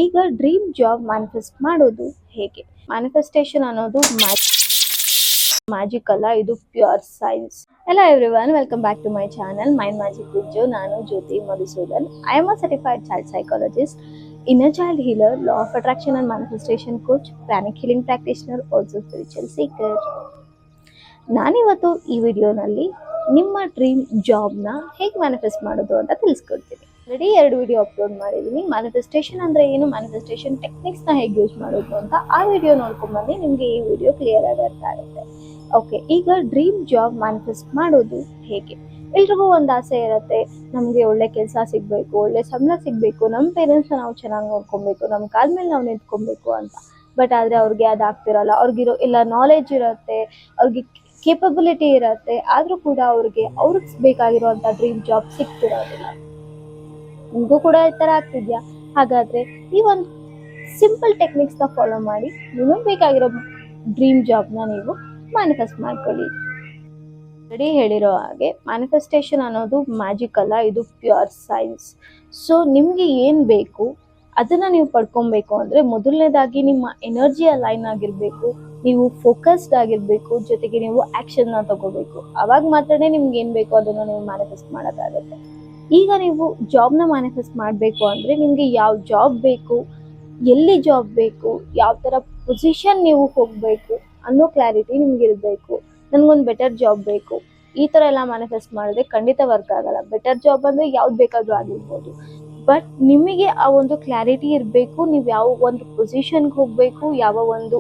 ಈಗ dream job manifest ಮಾಡೋದು ಹೇಗೆ? ಮ್ಯಾನಿಫೆಸ್ಟೇಷನ್ ಅನ್ನೋದು ಮ್ಯಾಜಿಕ್ ಅಲ್ಲ, ಇದು pure science. Hello everyone, welcome back to my channel Mind Magic with Jo. ನಾನು ಜ್ಯೋತಿ Madhusudan. I am a certified child psychologist, inner child healer, law of attraction and manifestation coach, pranic healing practitioner, also spiritual seeker. ನಾನಿವತ್ತು ಈ ವಿಡಿಯೋನಲ್ಲಿ ನಿಮ್ಮ dream ಜಾಬ್ನ ಹೇಗೆ manifest ಮಾಡೋದು ಅಂತ ತಿಳಿಸ್ಕೊಡ್ತೀನಿ. Already 2 video upload ಮಾಡಿದ್ದೀನಿ. ಮ್ಯಾನಿಫೆಸ್ಟೇಷನ್ ಅಂದರೆ ಏನು, ಮ್ಯಾನಿಫೆಸ್ಟೇಷನ್ ಟೆಕ್ನಿಕ್ಸ್ನ ಹೇಗೆ ಯೂಸ್ ಮಾಡೋದು ಅಂತ ಆ ವಿಡಿಯೋ ನೋಡ್ಕೊಂಡ್ಬಂದು ನಿಮಗೆ ಈ ವಿಡಿಯೋ ಕ್ಲಿಯರ್ ಆಗಿ ಅರ್ಥ ಆಗುತ್ತೆ. ಓಕೆ, ಈಗ ಡ್ರೀಮ್ ಜಾಬ್ ಮ್ಯಾನಿಫೆಸ್ಟ್ ಮಾಡೋದು ಹೇಗೆ? ಎಲ್ರಿಗೂ ಒಂದು ಆಸೆ ಇರುತ್ತೆ, ನಮಗೆ ಒಳ್ಳೆ ಕೆಲಸ ಸಿಗಬೇಕು, ಒಳ್ಳೆ ಸಂಬಳ ಸಿಗಬೇಕು, ನಮ್ಮ ಪೇರೆಂಟ್ಸ್ನ ನಾವು ಚೆನ್ನಾಗಿ ನೋಡ್ಕೊಬೇಕು, ನಮ್ಮ ಕಾಲ ಮೇಲೆ ನಾವು ನಿಂತ್ಕೊಬೇಕು ಅಂತ. ಬಟ್ ಆದರೆ ಅವ್ರಿಗೆ ಅದಾಗ್ತಿರಲ್ಲ. ಅವ್ರಿಗಿರೋ ಎಲ್ಲ ನಾಲೆಜ್ ಇರುತ್ತೆ, ಅವ್ರಿಗೆ ಕೇಪಬಿಲಿಟಿ ಇರುತ್ತೆ, ಆದರೂ ಕೂಡ ಅವ್ರಿಗೆ ಬೇಕಾಗಿರುವಂಥ ಡ್ರೀಮ್ ಜಾಬ್ ಸಿಗ್ತಿರೋದಿಲ್ಲ. ನಿಮಗೂ ಕೂಡ ಈ ಥರ ಆಗ್ತಿದ್ಯಾ? ಹಾಗಾದರೆ ಈ ಒಂದು ಸಿಂಪಲ್ ಟೆಕ್ನಿಕ್ಸ್ನ ಫಾಲೋ ಮಾಡಿ ನಿಮಗೆ ಬೇಕಾಗಿರೋ ಡ್ರೀಮ್ ಜಾಬ್ನ ನೀವು ಮ್ಯಾನಿಫೆಸ್ಟ್ ಮಾಡ್ಕೊಳ್ಳಿ. ಆಲ್ರೆಡಿ ಹೇಳಿರೋ ಹಾಗೆ ಮ್ಯಾನಿಫೆಸ್ಟೇಷನ್ ಅನ್ನೋದು ಮ್ಯಾಜಿಕ್ ಅಲ್ಲ, ಇದು ಪ್ಯೂರ್ ಸೈನ್ಸ್. ಸೊ ನಿಮಗೆ ಏನು ಬೇಕು ಅದನ್ನು ನೀವು ಪಡ್ಕೊಬೇಕು ಅಂದರೆ ಮೊದಲನೇದಾಗಿ ನಿಮ್ಮ ಎನರ್ಜಿ ಅಲೈನ್ ಆಗಿರಬೇಕು, ನೀವು ಫೋಕಸ್ಡ್ ಆಗಿರಬೇಕು, ಜೊತೆಗೆ ನೀವು ಆ್ಯಕ್ಷನ್ನ ತಗೋಬೇಕು. ಆವಾಗ ಮಾತ್ರ ನಿಮ್ಗೆ ಏನು ಬೇಕು ಅದನ್ನು ನೀವು ಮ್ಯಾನಿಫೆಸ್ಟ್ ಮಾಡೋಕ್ಕಾಗುತ್ತೆ. ಈಗ ನೀವು ಜಾಬ್ನ ಮ್ಯಾನಿಫೆಸ್ಟ್ ಮಾಡಬೇಕು ಅಂದರೆ ನಿಮಗೆ ಯಾವ ಜಾಬ್ ಬೇಕು, ಎಲ್ಲಿ ಜಾಬ್ ಬೇಕು, ಯಾವ ಥರ ಪೊಸಿಷನ್ ನೀವು ಹೋಗಬೇಕು ಅನ್ನೋ ಕ್ಲಾರಿಟಿ ನಿಮ್ಗೆ ಇರಬೇಕು. ನನಗೊಂದು ಬೆಟರ್ ಜಾಬ್ ಬೇಕು, ಈ ಥರ ಎಲ್ಲ ಮ್ಯಾನಿಫೆಸ್ಟ್ ಮಾಡಿದ್ರೆ ಖಂಡಿತ ವರ್ಕ್ ಆಗಲ್ಲ. ಬೆಟರ್ ಜಾಬ್ ಅಂದರೆ ಯಾವ್ದು ಬೇಕಾದರೂ ಆಗಿರ್ಬೋದು, ಬಟ್ ನಿಮಗೆ ಆ ಒಂದು ಕ್ಲಾರಿಟಿ ಇರಬೇಕು. ನೀವು ಯಾವ ಒಂದು ಪೊಸಿಷನ್ಗೆ ಹೋಗಬೇಕು, ಯಾವ ಒಂದು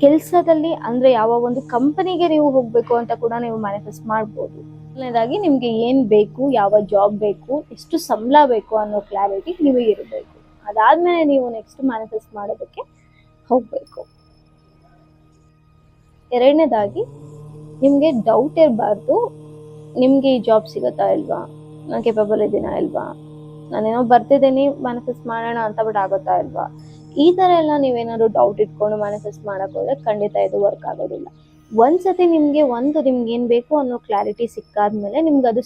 ಕೆಲಸದಲ್ಲಿ ಅಂದರೆ ಯಾವ ಒಂದು ಕಂಪನಿಗೆ ನೀವು ಹೋಗಬೇಕು ಅಂತ ಕೂಡ ನೀವು ಮ್ಯಾನಿಫೆಸ್ಟ್ ಮಾಡ್ಬೋದು. ಮೊದಲನೇದಾಗಿ ನಿಮಗೆ ಏನು ಬೇಕು, ಯಾವ ಜಾಬ್ ಬೇಕು, ಎಷ್ಟು ಸಂಬಳ ಬೇಕು ಅನ್ನೋ ಕ್ಲಾರಿಟಿ ನಿಮಗೆ ಇರಬೇಕು. ಅದಾದಮೇಲೆ ನೀವು ನೆಕ್ಸ್ಟ್ ಮ್ಯಾನಿಫೆಸ್ಟ್ ಮಾಡೋದಕ್ಕೆ ಹೋಗಬೇಕು. ಎರಡನೇದಾಗಿ ನಿಮಗೆ ಡೌಟ್ ಇರಬಾರ್ದು, ನಿಮಗೆ ಈ ಜಾಬ್ ಸಿಗುತ್ತಾ ಇಲ್ವಾ, ನಾನು ಕೇಪಬಲ್ ಇದ್ದೀನಾ ಇಲ್ವಾ, ನಾನೇನೋ ಬರ್ತಿದ್ದೀನಿ ಮ್ಯಾನಿಫೆಸ್ಟ್ ಮಾಡೋಣ ಅಂತ, ಬಟ್ ಆಗುತ್ತಾ ಇಲ್ವಾ, ಈ ಥರ ಎಲ್ಲ ನೀವೇನಾದ್ರು ಡೌಟ್ ಇಟ್ಕೊಂಡು ಮ್ಯಾನಿಫೆಸ್ಟ್ ಮಾಡೋಕ್ಕೆ ಹೋದರೆ ಖಂಡಿತ ಇದು ವರ್ಕ್ ಆಗೋದಿಲ್ಲ. ಒಂದ್ಸತಿ ನಿಮ್ಗೆ ಏನು ಬೇಕು ಅನ್ನೋ ಕ್ಲಾರಿಟಿ ಸಿಕ್ಕಾದ್ಮೇಲೆ ನಿಮ್ಗೆ ಅದು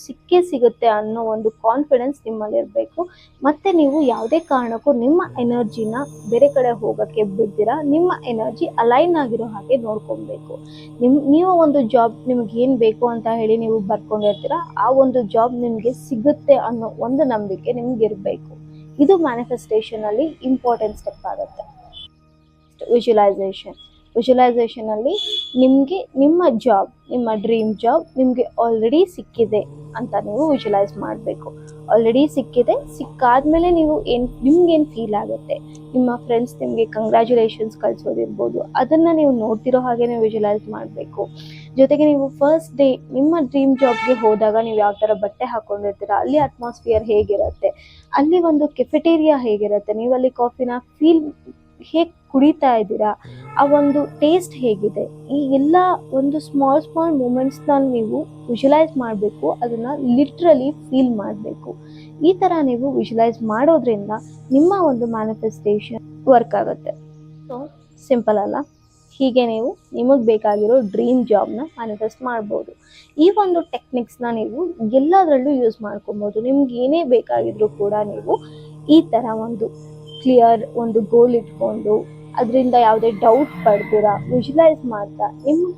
ಸಿಗುತ್ತೆ ಅನ್ನೋ ಒಂದು ಕಾನ್ಫಿಡೆನ್ಸ್ ನಿಮ್ಮಲ್ಲಿ ಇರಬೇಕು. ಮತ್ತು ನೀವು ಯಾವುದೇ ಕಾರಣಕ್ಕೂ ನಿಮ್ಮ ಎನರ್ಜಿನ ಬೇರೆ ಕಡೆ ಹೋಗೋಕ್ಕೆ ಬಿಡ್ತೀರಾ, ನಿಮ್ಮ ಎನರ್ಜಿ ಅಲೈನ್ ಆಗಿರೋ ಹಾಗೆ ನೋಡ್ಕೊಬೇಕು. ನೀವು ಒಂದು ಜಾಬ್ ನಿಮ್ಗೆ ಏನು ಬೇಕು ಅಂತ ಹೇಳಿ ನೀವು ಬರ್ಕೊಂಡಿರ್ತೀರ, ಆ ಒಂದು ಜಾಬ್ ನಿಮಗೆ ಸಿಗುತ್ತೆ ಅನ್ನೋ ಒಂದು ನಂಬಿಕೆ ನಿಮ್ಗೆ ಇರಬೇಕು. ಇದು ಮ್ಯಾನಿಫೆಸ್ಟೇಷನಲ್ಲಿ ಇಂಪಾರ್ಟೆಂಟ್ ಸ್ಟೆಪ್ ಆಗುತ್ತೆ. ವಿಜುವಲೈಸೇಷನಲ್ಲಿ ನಿಮಗೆ ನಿಮ್ಮ ಜಾಬ್, ನಿಮ್ಮ ಡ್ರೀಮ್ ಜಾಬ್ ನಿಮಗೆ ಆಲ್ರೆಡಿ ಸಿಕ್ಕಿದೆ ಅಂತ ನೀವು ವಿಜುವಲೈಸ್ ಮಾಡಬೇಕು. ಆಲ್ರೆಡಿ ಸಿಕ್ಕಾದ್ಮೇಲೆ ನೀವು ನಿಮ್ಗೇನು ಫೀಲ್ ಆಗುತ್ತೆ, ನಿಮ್ಮ ಫ್ರೆಂಡ್ಸ್ ನಿಮಗೆ ಕಂಗ್ರ್ಯಾಚುಲೇಷನ್ಸ್ ಕಳಿಸೋದಿರ್ಬೋದು, ಅದನ್ನು ನೀವು ನೋಡ್ತಿರೋ ಹಾಗೆ ನೀವು ವಿಜುವಲೈಸ್ ಮಾಡಬೇಕು. ಜೊತೆಗೆ ನೀವು ಫಸ್ಟ್ ಡೇ ನಿಮ್ಮ ಡ್ರೀಮ್ ಜಾಬ್ಗೆ ಹೋದಾಗ ನೀವು ಯಾವ ಥರ ಬಟ್ಟೆ ಹಾಕ್ಕೊಂಡಿರ್ತೀರ, ಅಲ್ಲಿ ಅಟ್ಮಾಸ್ಫಿಯರ್ ಹೇಗಿರುತ್ತೆ, ಅಲ್ಲಿ ಒಂದು ಕೆಫೆಟೇರಿಯಾ ಹೇಗಿರುತ್ತೆ, ನೀವು ಅಲ್ಲಿ ಕಾಫಿನ ಹೇಗೆ ಕುಡಿತಾ ಇದ್ದೀರಾ, ಆ ಒಂದು ಟೇಸ್ಟ್ ಹೇಗಿದೆ, ಈ ಎಲ್ಲ ಒಂದು ಸ್ಮಾಲ್ ಮೂಮೆಂಟ್ಸ್ನ ನೀವು ವಿಜುವಲೈಸ್ ಮಾಡಬೇಕು. ಅದನ್ನು ಲಿಟ್ರಲಿ ಫೀಲ್ ಮಾಡಬೇಕು. ಈ ಥರ ನೀವು ವಿಜುವಲೈಸ್ ಮಾಡೋದ್ರಿಂದ ನಿಮ್ಮ ಒಂದು ಮ್ಯಾನಿಫೆಸ್ಟೇಷನ್ ವರ್ಕ್ ಆಗುತ್ತೆ. ಸೊ ಸಿಂಪಲ್ ಅಲ್ಲ, ಹೀಗೆ ನೀವು ನಿಮಗೆ ಬೇಕಾಗಿರೋ ಡ್ರೀಮ್ ಜಾಬ್ನ ಮ್ಯಾನಿಫೆಸ್ಟ್ ಮಾಡ್ಬೋದು. ಈ ಒಂದು ಟೆಕ್ನಿಕ್ಸ್ನ ನೀವು ಎಲ್ಲದರಲ್ಲೂ ಯೂಸ್ ಮಾಡ್ಕೊಬೋದು. ನಿಮ್ಗೆ ಏನೇ ಬೇಕಾಗಿದ್ರೂ ಕೂಡ ನೀವು ಈ ಥರ ಒಂದು ಕ್ಲಿಯರ್ ಒಂದು ಗೋಲ್ ಇಟ್ಕೊಂಡು ಅದರಿಂದ ಯಾವುದೇ ಡೌಟ್ ಪಡ್ತೀರ ವಿಜುವಲೈಸ್ ಮಾಡ್ತಾ ನಿಮಗೆ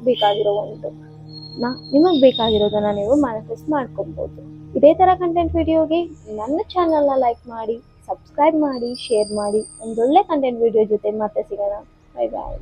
ಬೇಕಾಗಿರೋದನ್ನು ನೀವು ಮ್ಯಾನಿಫೆಸ್ಟ್ ಮಾಡ್ಕೊಬೋದು. ಇದೇ ಥರ ಕಂಟೆಂಟ್ ವಿಡಿಯೋಗೆ ನನ್ನ ಚಾನಲ್ನ ಲೈಕ್ ಮಾಡಿ, ಸಬ್ಸ್ಕ್ರೈಬ್ ಮಾಡಿ, ಶೇರ್ ಮಾಡಿ. ಒಂದೊಳ್ಳೆ ಕಂಟೆಂಟ್ ವಿಡಿಯೋ ಜೊತೆ ಮತ್ತೆ ಸಿಗೋಣ. ಬೈ ಬಾಯ್.